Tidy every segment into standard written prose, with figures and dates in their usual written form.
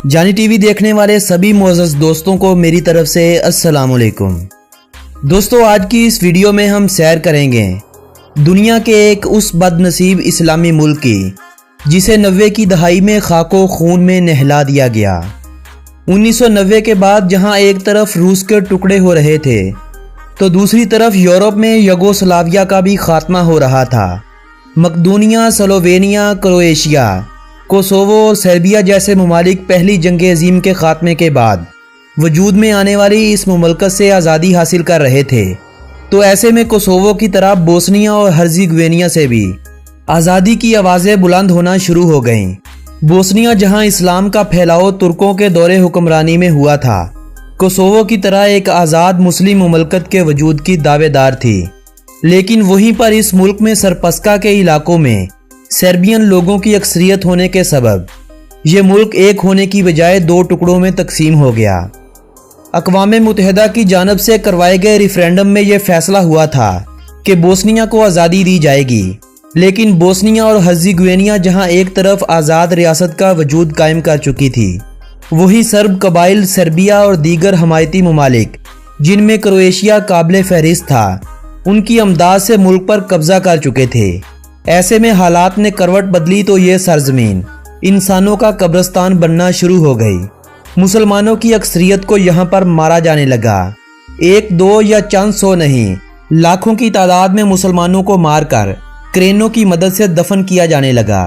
जानी टीवी देखने वाले सभी मोअज़्ज़ज़ दोस्तों को मेरी तरफ से अस्सलाम वालेकुम। दोस्तों, आज की इस वीडियो में हम सैर करेंगे दुनिया के एक उस बदनसीब इस्लामी मुल्क की जिसे 90 की दहाई में खाको खून में नहला दिया गया। 1990 के बाद जहां एक तरफ रूस के टुकड़े हो रहे थे तो दूसरी तरफ यूरोप में युगोस्लाविया का भी खात्मा हो रहा था। मकदूनिया, स्लोवेनिया, क्रोएशिया, कोसोवो और सर्बिया जैसे ममालिक पहली जंग अज़ीम के खात्मे के बाद वजूद में आने वाली इस मुमलकत से आज़ादी हासिल कर रहे थे। तो ऐसे में कोसोवो की तरह बोस्निया और हर्ज़ेगोविना से भी आज़ादी की आवाज़ें बुलंद होना शुरू हो गईं। बोस्निया जहां इस्लाम का फैलाव तुर्कों के दौरे हुक्मरानी में हुआ था, कोसोवो की तरह एक आज़ाद मुस्लिम मुमलकत के वजूद की दावेदार थी। लेकिन वहीं पर इस मुल्क में सरपस्का के इलाकों में सर्बियन लोगों की अक्सरियत होने के सबब ये मुल्क एक होने की बजाय दो टुकड़ों में तकसीम हो गया। अक़वाम मुत्तहिदा की जानिब से करवाए गए रेफरेंडम में यह फैसला हुआ था कि बोस्निया को आज़ादी दी जाएगी। लेकिन बोस्निया और हर्ज़ेगोविना जहां एक तरफ आज़ाद रियासत का वजूद कायम कर चुकी थी, वहीं सर्ब कबाइल सर्बिया और दीगर हमायती ममालिक जिनमें क्रोएशिया काबिल फहरिस्त था, उनकी अमदाद से मुल्क पर कब्जा कर चुके थे। ऐसे में हालात ने करवट बदली तो ये सरजमीन इंसानों का कब्रिस्तान बनना शुरू हो गई। मुसलमानों की अक्सरियत को यहाँ पर मारा जाने लगा। एक, दो या चंद सौ नहीं, लाखों की तादाद में मुसलमानों को मारकर क्रेनों की मदद से दफन किया जाने लगा।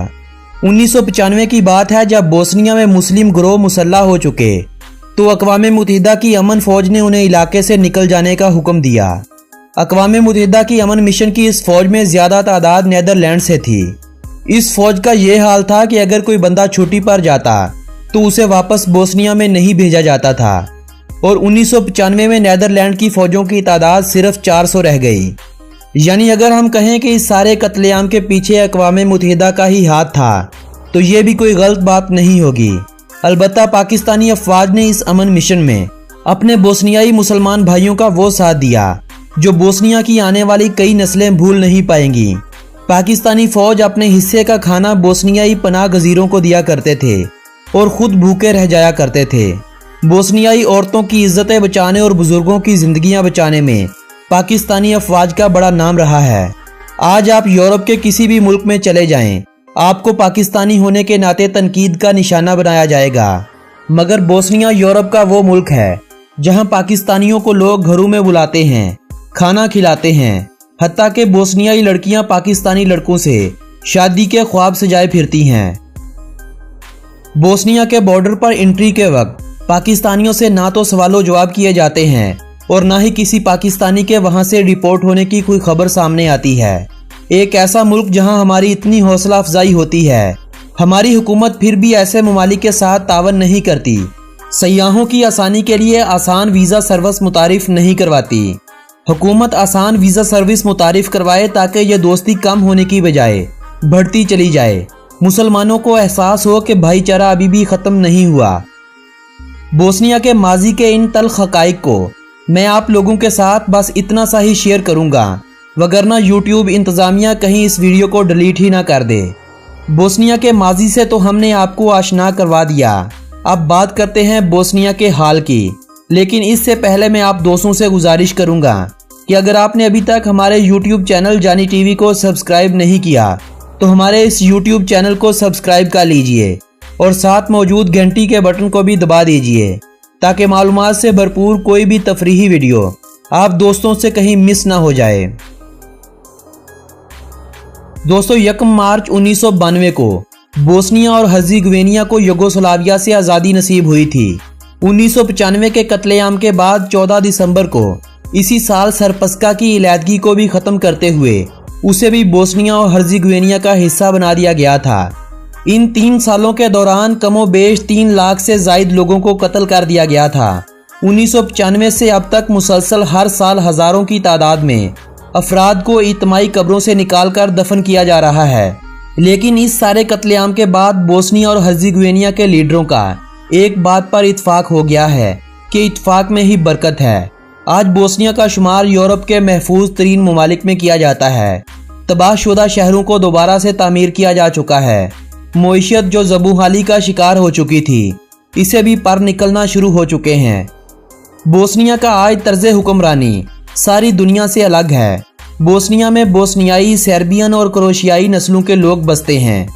1995 की बात है, जब बोस्निया में मुस्लिम गिरोह मुसल्लह हो चुके तो अक़वाम मुत्तहिदा की अमन फौज ने उन्हें इलाके से निकल जाने का हुक्म दिया। अक़वाम मुत्तहिदा की अमन मिशन की इस फौज में ज़्यादा तादाद नीदरलैंड से थी। इस फौज का यह हाल था कि अगर कोई बंदा छुट्टी पर जाता तो उसे वापस बोस्निया में नहीं भेजा जाता था और 1995 में नीदरलैंड की फौजों की तादाद सिर्फ 400 रह गई। यानी अगर हम कहें कि इस सारे कत्लेआम के पीछे अक़वाम मुत्तहिदा का ही हाथ था तो ये भी कोई गलत बात नहीं होगी। अलबत्ता पाकिस्तानी अफवाज ने इस अमन मिशन में अपने बोस्नियाई मुसलमान भाइयों का वो साथ दिया जो बोस्निया की आने वाली कई नस्लें भूल नहीं पाएंगी। पाकिस्तानी फौज अपने हिस्से का खाना बोस्नियाई पनाह गजीरों को दिया करते थे और खुद भूखे रह जाया करते थे। बोस्नियाई औरतों की इज्जतें बचाने और बुजुर्गों की जिंदगियां बचाने में पाकिस्तानी अफवाज का बड़ा नाम रहा है। आज आप यूरोप के किसी भी मुल्क में चले जाएं, आपको पाकिस्तानी होने के नाते तनकीद का निशाना बनाया जाएगा। मगर बोस्निया यूरोप का वो मुल्क है जहां पाकिस्तानियों को लोग घरों में बुलाते हैं, खाना खिलाते हैं। हत्ता के बोस्नियाई लड़कियां पाकिस्तानी लड़कों से शादी के ख्वाब सजाए फिरती हैं। बोस्निया के बॉर्डर पर एंट्री के वक्त पाकिस्तानियों से ना तो सवालों जवाब किए जाते हैं और ना ही किसी पाकिस्तानी के वहां से रिपोर्ट होने की कोई खबर सामने आती है। एक ऐसा मुल्क जहां हमारी इतनी हौसला अफजाई होती है, हमारी हुकूमत फिर भी ऐसे ममालिक के साथ तावन नहीं करती। सयाहों की आसानी के लिए आसान वीज़ा सर्विस मुतारिफ नहीं करवाती। हुकूमत आसान वीज़ा सर्विस मुतारिफ करवाए ताकि यह दोस्ती कम होने की बजाय बढ़ती चली जाए। मुसलमानों को एहसास हो कि भाईचारा अभी भी ख़त्म नहीं हुआ। बोस्निया के माजी के इन तल्ख हक़ाइक़ को मैं आप लोगों के साथ बस इतना सा ही शेयर करूँगा, वगरना यूट्यूब इंतज़ामिया कहीं इस वीडियो को डिलीट ही ना कर दे। बोस्निया के माजी से तो हमने आपको आशना करवा दिया, अब बात करते हैं बोस्निया के हाल की। लेकिन इससे पहले मैं आप दोस्तों से गुजारिश करूंगा कि अगर आपने अभी तक हमारे YouTube चैनल जानी टीवी को सब्सक्राइब नहीं किया तो हमारे इस YouTube चैनल को सब्सक्राइब कर लीजिए और साथ मौजूद घंटी के बटन को भी दबा दीजिए ताकि मालूमात से भरपूर कोई भी तफरीही वीडियो आप दोस्तों से कहीं मिस ना हो जाए। दोस्तों, 1 मार्च 1992 को बोस्निया और हर्ज़ेगोविना को युगोस्लाविया से आज़ादी नसीब हुई थी। 1995 के कत्लेआम के बाद 14 दिसंबर को इसी साल सरपस्का की इलादगी को भी ख़त्म करते हुए उसे भी बोस्निया और हर्ज़ेगोविना का हिस्सा बना दिया गया था। इन 3 सालों के दौरान कमोबेश 3 लाख से ज़ायद लोगों को कत्ल कर दिया गया था। 1995 से अब तक मुसलसल हर साल हजारों की तादाद में अफराद को इज्तिमाई कब्रों से निकालकर दफन किया जा रहा है। लेकिन इस सारे कत्लेआम के बाद बोस्निया और हर्ज़ेगोविना के लीडरों का एक बात पर इत्फाक हो गया है कि इत्फाक में ही बरकत है। आज बोस्निया का शुमार यूरोप के महफूज तरीन ममालिक में किया जाता है। तबाहशुदा शहरों को दोबारा से तामीर किया जा चुका है। मईशत जो ज़बूहाली का शिकार हो चुकी थी, इसे भी पर निकलना शुरू हो चुके हैं। बोस्निया का आज तर्ज हुक्मरानी सारी दुनिया से अलग है। बोस्निया में बोस्नियाई, सर्बियन और क्रोशियाई नस्लों के लोग बसते हैं।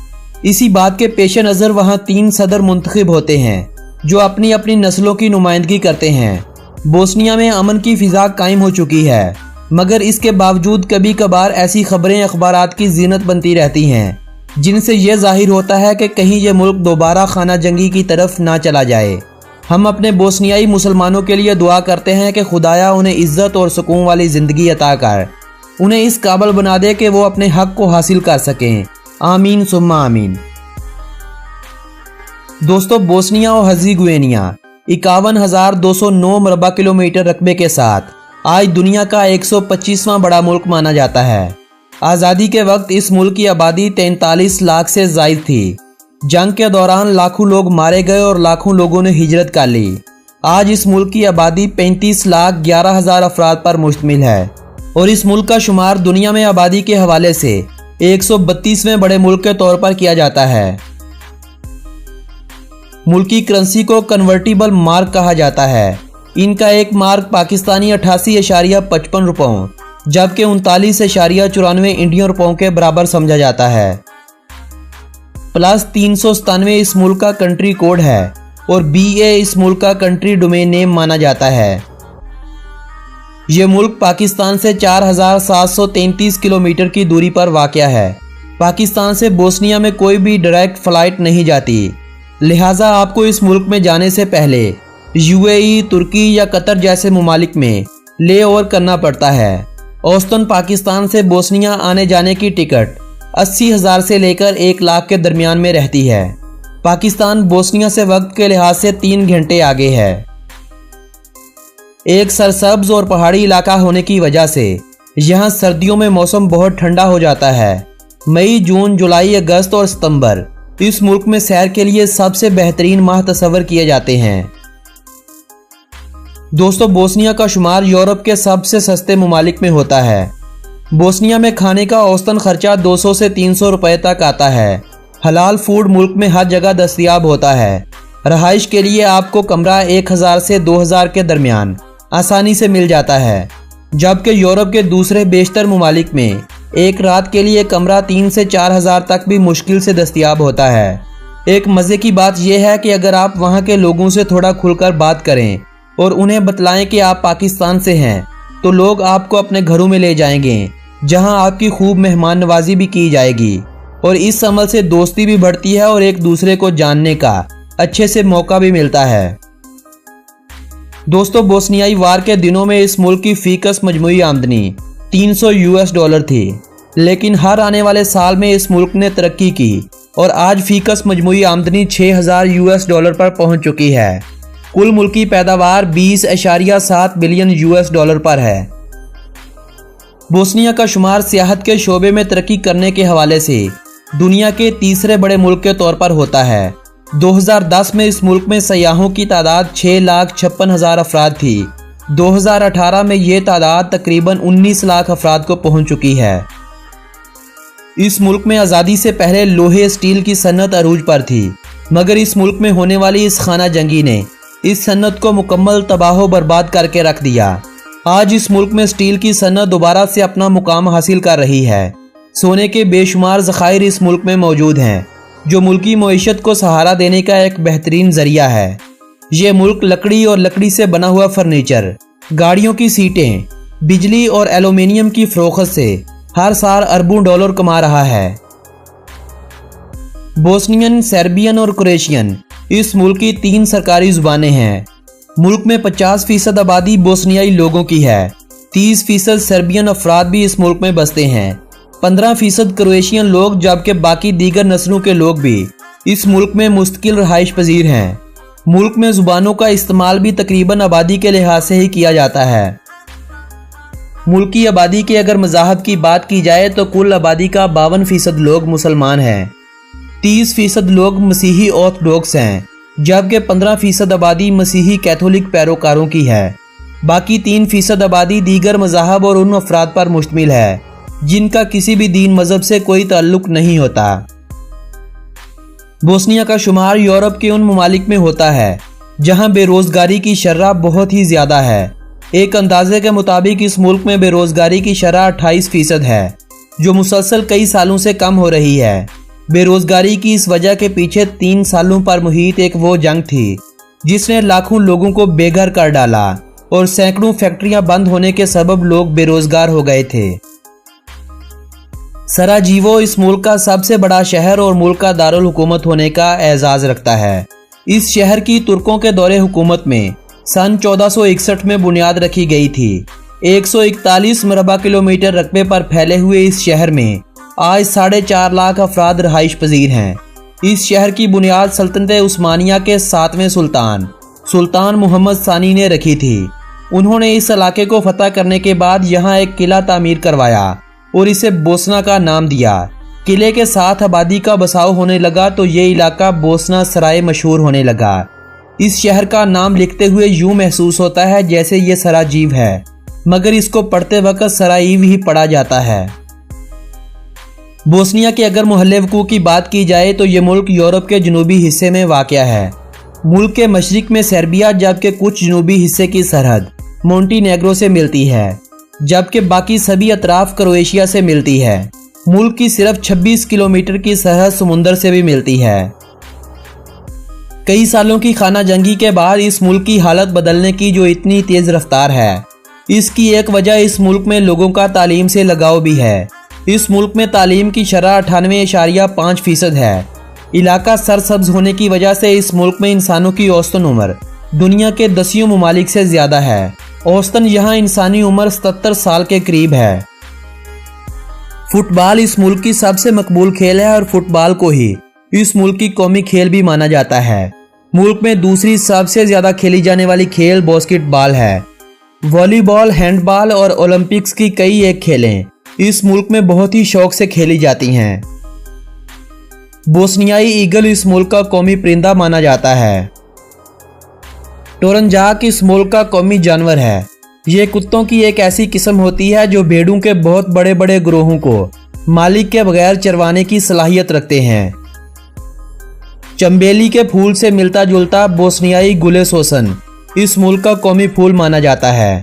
इसी बात के पेश नज़र वहाँ 3 सदर मुंतखब होते हैं जो अपनी अपनी नस्लों की नुमाइंदगी करते हैं। बोस्निया में अमन की फिजा कायम हो चुकी है, मगर इसके बावजूद कभी कभार ऐसी खबरें अखबारात की जीनत बनती रहती हैं जिनसे यह जाहिर होता है कि कहीं यह मुल्क दोबारा खाना जंगी की तरफ ना चला जाए। हम अपने बोस्नियाई मुसलमानों के लिए दुआ करते हैं कि खुदाया उन्हें इज्जत और सुकून वाली ज़िंदगी अता कर, उन्हें इस काबिल बना दे कि वो अपने हक को हासिल कर सकें। आमीन सुम्मा आमीन। दोस्तों, बोस्निया और हर्ज़ेगोविना 51,209 मरबा किलोमीटर रकबे के साथ आज दुनिया का 125वां बड़ा मुल्क माना जाता है। आज़ादी के वक्त इस मुल्क की आबादी 43 लाख से ज़ायद थी। जंग के दौरान लाखों लोग मारे गए और लाखों लोगों ने हिजरत कर ली। आज इस मुल्क की आबादी 35,11,000 अफराद पर मुश्तमिल है और इस मुल्क का शुमार दुनिया में आबादी के हवाले से 132वें बड़े मुल्क के तौर पर किया जाता है। मुल्क की करेंसी को कन्वर्टिबल मार्क कहा जाता है। इनका एक मार्क पाकिस्तानी 88.55 रुपयों जबकि 39.94 इंडियन रुपयों के बराबर समझा जाता है। प्लस 397 इस मुल्क का कंट्री कोड है और BA इस मुल्क का कंट्री डोमेन नेम माना जाता है। ये मुल्क पाकिस्तान से 4,733 किलोमीटर की दूरी पर वाक़या है। पाकिस्तान से बोस्निया में कोई भी डायरेक्ट फ़्लाइट नहीं जाती, लिहाजा आपको इस मुल्क में जाने से पहले UAE, तुर्की या कतर जैसे ममालिक में ले ओवर करना पड़ता है। औसतन पाकिस्तान से बोस्निया आने जाने की टिकट 80,000 से लेकर 1 लाख के दरमियान में रहती है। पाकिस्तान बोस्निया से वक्त के लिहाज से 3 घंटे आगे है। एक सरसब्ज और पहाड़ी इलाका होने की वजह से यहाँ सर्दियों में मौसम बहुत ठंडा हो जाता है। मई, जून, जुलाई, अगस्त और सितंबर इस मुल्क में सैर के लिए सबसे बेहतरीन माह तस्वर किए जाते हैं। दोस्तों, बोस्निया का शुमार यूरोप के सबसे सस्ते ममालिक में होता है। बोस्निया में खाने का औसतन खर्चा 200 से 300 रुपए तक आता है। हलाल फूड मुल्क में हर जगह दस्तयाब होता है। रहाइश के लिए आपको कमरा 1,000 से 2,000 के दरमियान आसानी से मिल जाता है, जबकि यूरोप के दूसरे बेशतर ममालिक में एक रात के लिए कमरा 3 से 4,000 तक भी मुश्किल से दस्तयाब होता है। एक मज़े की बात यह है कि अगर आप वहाँ के लोगों से थोड़ा खुलकर बात करें और उन्हें बतलाएं कि आप पाकिस्तान से हैं, तो लोग आपको अपने घरों में ले जाएंगे, जहां आपकी खूब मेहमान नवाजी भी की जाएगी और इस अमल से दोस्ती भी बढ़ती है और एक दूसरे को जानने का अच्छे से मौका भी मिलता है। दोस्तों, बोस्नियाई वार के दिनों में इस मुल्क की फीकस मजमूई आमदनी $300 थी, लेकिन हर आने वाले साल में इस मुल्क ने तरक्की की और आज फीकस मजमूई आमदनी $6,000 पर पहुंच चुकी है। कुल मुल्की पैदावार $20.7 बिलियन पर है। बोस्निया का शुमार सियाहत के शोबे में तरक्की करने के हवाले से दुनिया के तीसरे बड़े मुल्क के तौर पर होता है। 2010 में इस मुल्क में सयाहों की तादाद 6,56,000 अफराद थी। 2018 में ये तादाद तकरीबन 19 लाख अफराद को पहुंच चुकी है। इस मुल्क में आज़ादी से पहले लोहे स्टील की सन्नत अरूज पर थी, मगर इस मुल्क में होने वाली इस खाना जंगी ने इस सन्नत को मुकम्मल तबाह बर्बाद करके रख दिया। आज इस मुल्क में स्टील की सन्नत दोबारा से अपना मुकाम हासिल कर रही है। सोने के बेशुमार ज़खायर इस मुल्क में मौजूद हैं, जो मुल्की मईशत को सहारा देने का एक बेहतरीन जरिया है। ये मुल्क लकड़ी और लकड़ी से बना हुआ फर्नीचर, गाड़ियों की सीटें, बिजली और एल्यूमिनियम की फरोख्त से हर साल अरबों डॉलर कमा रहा है। बोस्नियन, सर्बियन और क्रोएशियन इस मुल्क की 3 सरकारी जुबानें हैं। मुल्क में 50% आबादी बोस्नियाई लोगों की है। 30% सर्बियन अफराद भी इस मुल्क में बसते हैं। 15% क्रोएशियन लोग, जबकि बाकी दीगर नस्लों के लोग भी इस मुल्क में मुस्तकिल रहाइश पजीर हैं। मुल्क में जुबानों का इस्तेमाल भी तकरीबन आबादी के लिहाज से ही किया जाता है। मुल्क की आबादी के अगर मज़ाहब की बात की जाए तो कुल आबादी का 52% लोग मुसलमान हैं, 30% लोग मसीही ऑर्थोडॉक्स हैं, जबकि 15% आबादी मसीही कैथोलिक पैरोकारों की है। बाकी 3% आबादी दीगर मज़ाहब और उन अफराद पर मुश्तमिल है जिनका किसी भी दीन मज़हब से कोई ताल्लुक नहीं होता। बोस्निया का शुमार यूरोप के उन ममालिक में होता है जहां बेरोजगारी की शरह बहुत ही ज़्यादा है। एक अंदाजे के मुताबिक इस मुल्क में बेरोजगारी की शरह 28% है, जो मुसलसल कई सालों से कम हो रही है। बेरोजगारी की इस वजह के पीछे 3 सालों पर मुहित एक वो जंग थी जिसने लाखों लोगों को बेघर कर डाला और सैकड़ों फैक्ट्रियां बंद होने के सबब लोग बेरोजगार हो गए थे। सराजीवो इस मुल्क का सबसे बड़ा शहर और मुल्क का दारुल हुकूमत होने का एजाज रखता है। इस शहर की तुर्कों के दौरे हुकूमत में सन 1461 में बुनियाद रखी गई थी। 141 मरबा किलोमीटर रकबे पर फैले हुए इस शहर में आज 4.5 लाख अफराद रहाइश पजीर हैं। इस शहर की बुनियाद सल्तनत उस्मानिया के 7वें सुल्तान मोहम्मद सानी ने रखी थी। उन्होंने इस इलाके को फतह करने के बाद यहाँ एक किला तामीर करवाया और इसे बोस्ना का नाम दिया। किले के साथ आबादी का बसाव होने लगा तो ये इलाका बोस्ना सराय मशहूर होने लगा। इस शहर का नाम लिखते हुए यूं महसूस होता है जैसे ये सराजीव है, मगर इसको पढ़ते वक्त सराइव ही पढ़ा जाता है। बोस्निया के अगर मोहल्ले वकूअ की बात की जाए तो ये मुल्क यूरोप के जनूबी हिस्से में वाक़या है। मुल्क के मशरिक में सर्बिया, जबकि कुछ जनूबी हिस्से की सरहद मोंटीनेग्रो से मिलती है, जबकि बाकी सभी अतराफ क्रोएशिया से मिलती है। मुल्क की सिर्फ 26 किलोमीटर की सरहद समुंदर से भी मिलती है। कई सालों की खाना जंगी के बाद इस मुल्क की हालत बदलने की जो इतनी तेज रफ्तार है, इसकी एक वजह इस मुल्क में लोगों का तालीम से लगाव भी है। इस मुल्क में तालीम की शरह 98.5% है। इलाका सरसब्ज होने की वजह से इस मुल्क में इंसानों की औसतन उम्र दुनिया के 10 ममालिक से ज़्यादा है। औसतन यहाँ इंसानी उम्र 77 साल के करीब है। फुटबॉल इस मुल्क की सबसे मकबूल खेल है और फुटबॉल को ही इस मुल्क की कौमी खेल भी माना जाता है। मुल्क में दूसरी सबसे ज़्यादा खेली जाने वाली खेल बास्केटबॉल है। वॉलीबॉल, हैंडबॉल और ओलंपिक्स की कई एक खेलें इस मुल्क में बहुत ही शौक से खेली जाती हैं। बोस्नियाई ईगल इस मुल्क का कौमी परिंदा माना जाता है। टोरंजाक इस मुल्क का कौमी जानवर है। ये कुत्तों की एक ऐसी किस्म होती है जो भेड़ों के बहुत बड़े बड़े ग्रोहों को मालिक के बगैर चरवाने की सलाहियत रखते हैं। चंबेली के फूल से मिलता जुलता बोस्नियाई गुले सोसन इस मुल्क का कौमी फूल माना जाता है।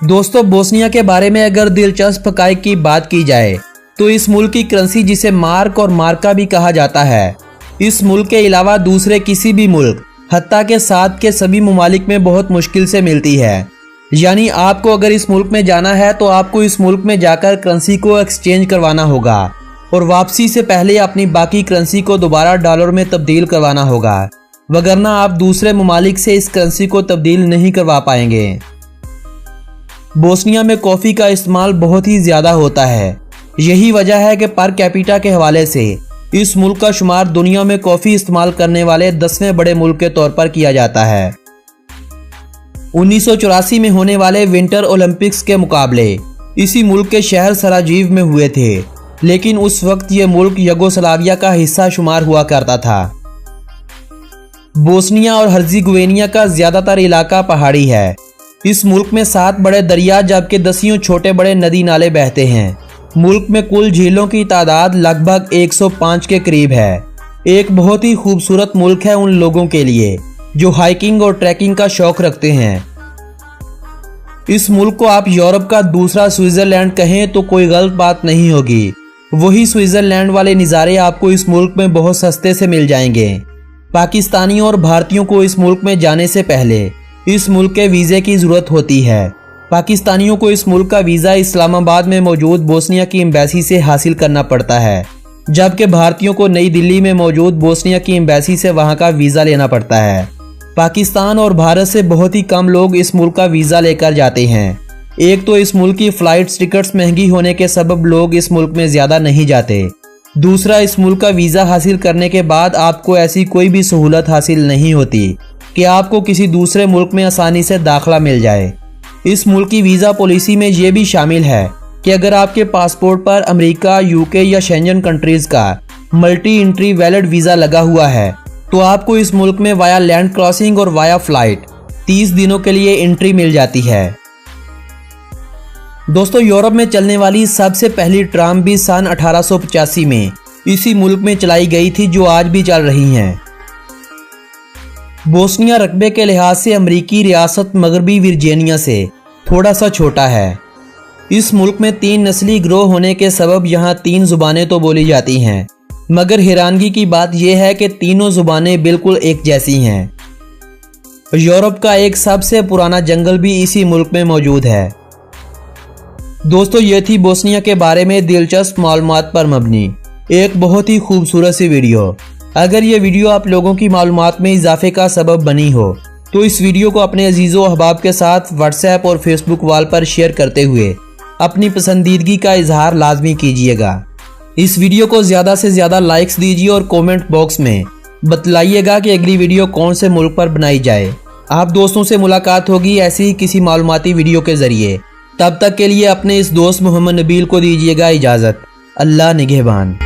दोस्तों, बोस्निया के बारे में अगर दिलचस्प हक़ाइक़ की बात की जाए तो इस मुल्क की करेंसी, जिसे मार्क और मार्का भी कहा जाता है, इस मुल्क के अलावा दूसरे किसी भी मुल्क हत्ता के साथ के सभी ममालिक में बहुत मुश्किल से मिलती है। यानी आपको अगर इस मुल्क में जाना है तो आपको इस मुल्क में जाकर करेंसी को एक्सचेंज करवाना होगा और वापसी से पहले अपनी बाकी करेंसी को दोबारा डॉलर में तब्दील करवाना होगा, वगरना आप दूसरे ममालिक से इस करेंसी को तब्दील नहीं करवा पाएंगे। बोस्निया में कॉफ़ी का इस्तेमाल बहुत ही ज़्यादा होता है। यही वजह है कि पर कैपिटा के हवाले से इस मुल्क का शुमार दुनिया में कॉफ़ी इस्तेमाल करने वाले 10वें बड़े मुल्क के तौर पर किया जाता है। 1984 में होने वाले विंटर ओलंपिक्स के मुकाबले इसी मुल्क के शहर सराजीव में हुए थे, लेकिन उस वक्त ये मुल्क यूगोस्लाविया का हिस्सा शुमार हुआ करता था। बोस्निया और हर्ज़ेगोविना का ज़्यादातर इलाका पहाड़ी है। इस मुल्क में 7 बड़े दरिया जबकि 10 छोटे बड़े नदी नाले बहते हैं। मुल्क में कुल झीलों की तादाद लगभग 105 के करीब है। एक बहुत ही खूबसूरत मुल्क है उन लोगों के लिए जो हाइकिंग और ट्रैकिंग का शौक रखते हैं। इस मुल्क को आप यूरोप का दूसरा स्विट्जरलैंड कहें तो कोई गलत बात नहीं होगी। वही स्विट्जरलैंड वाले नज़ारे आपको इस मुल्क में बहुत सस्ते से मिल जाएंगे। पाकिस्तानियों और भारतीयों को इस मुल्क में जाने से पहले इस मुल्क के वीज़े की ज़रूरत होती है। पाकिस्तानियों को इस मुल्क का वीज़ा इस्लामाबाद में मौजूद बोस्निया की एम्बेसी से हासिल करना पड़ता है, जबकि भारतीयों को नई दिल्ली में मौजूद बोस्निया की एम्बेसी से वहां का वीज़ा लेना पड़ता है। पाकिस्तान और भारत से बहुत ही कम लोग इस मुल्क का वीज़ा लेकर जाते हैं। एक तो इस मुल्क की फ़्लाइट टिकट्स महंगी होने के सबब लोग इस मुल्क में ज़्यादा नहीं जाते। दूसरा, इस मुल्क का वीज़ा हासिल करने के बाद आपको ऐसी कोई भी सहूलत हासिल नहीं होती कि आपको किसी दूसरे मुल्क में आसानी से दाखिला मिल जाए। इस मुल्क की वीज़ा पॉलिसी में ये भी शामिल है कि अगर आपके पासपोर्ट पर अमेरिका, यूके या शेंजन कंट्रीज़ का मल्टी एंट्री वैलिड वीज़ा लगा हुआ है तो आपको इस मुल्क में वाया लैंड क्रॉसिंग और वाया फ्लाइट 30 दिनों के लिए एंट्री मिल जाती है। दोस्तों, यूरोप में चलने वाली सबसे पहली ट्राम भी सन 1885 में इसी मुल्क में चलाई गई थी, जो आज भी चल रही हैं। बोस्निया रकबे के लिहाज से अमरीकी रियासत मगरबी वर्जीनिया से थोड़ा सा छोटा है। इस मुल्क में 3 नस्ली गिरोह होने के सबब यहाँ 3 जुबानें तो बोली जाती हैं, मगर हैरानगी की बात यह है कि तीनों जुबानें बिल्कुल एक जैसी हैं। यूरोप का एक सबसे पुराना जंगल भी इसी मुल्क में मौजूद है। दोस्तों, ये थी बोस्निया के बारे में दिलचस्प मालूमात पर मबनी एक बहुत ही खूबसूरत सी वीडियो। अगर ये वीडियो आप लोगों की मालूमात में इजाफे का सबब बनी हो तो इस वीडियो को अपने अजीज़ों अहबाब के साथ व्हाट्सएप और फेसबुक वाल पर शेयर करते हुए अपनी पसंदीदगी का इजहार लाजमी कीजिएगा। इस वीडियो को ज़्यादा से ज़्यादा लाइक्स दीजिए और कमेंट बॉक्स में बतलाइएगा कि अगली वीडियो कौन से मुल्क पर बनाई जाए। आप दोस्तों से मुलाकात होगी ऐसी ही किसी मालूमाती वीडियो के ज़रिए। तब तक के लिए अपने इस दोस्त मोहम्मद नबील को दीजिएगा इजाज़त। अल्लाह निगहबान।